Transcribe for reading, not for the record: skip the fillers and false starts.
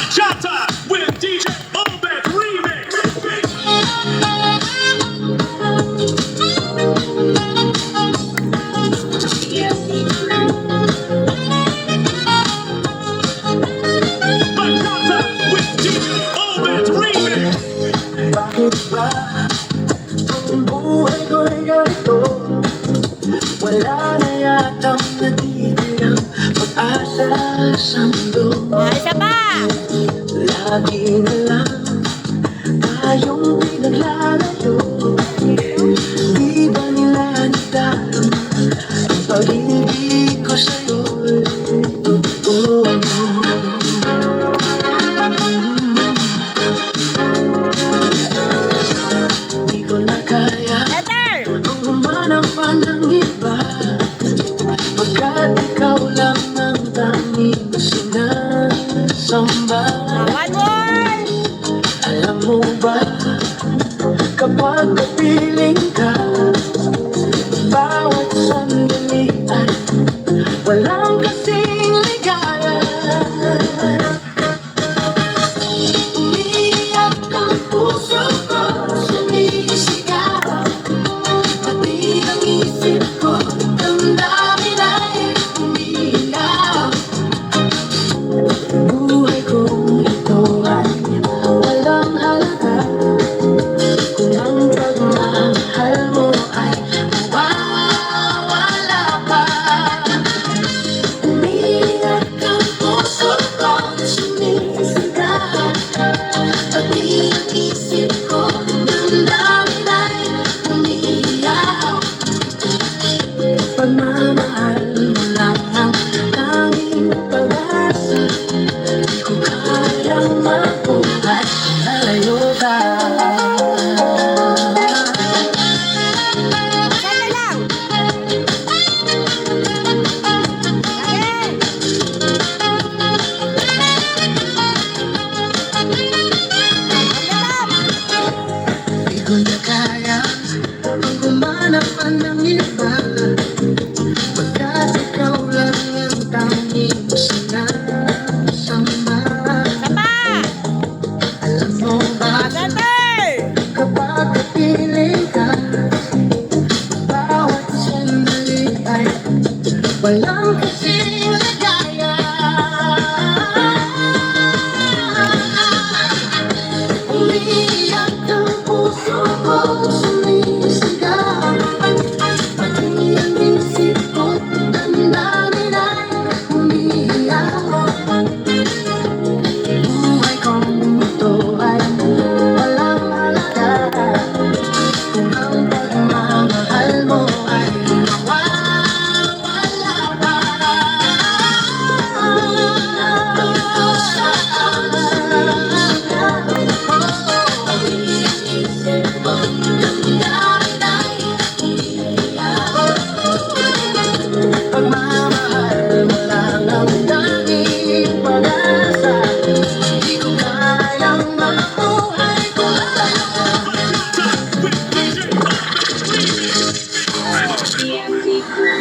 Bachata with DJ Obed Remix. Bachata with DJ Obed Remix. Bakit ba ang buhay ko'y ganito? Wala na yatang natitirang pag-asa sa mundo. Isa pa! Lagi na lang tayong pinaglalayo. Di ba nila nadarama ang pag-ibig ko sa'yo? Di ko na kaya Letter! ang humanap pa ng iba, pagkat ikaw lang ang tanging sinasamba. One more! Alam mo ba, kapag kapiling ka, bawat sandali ay wala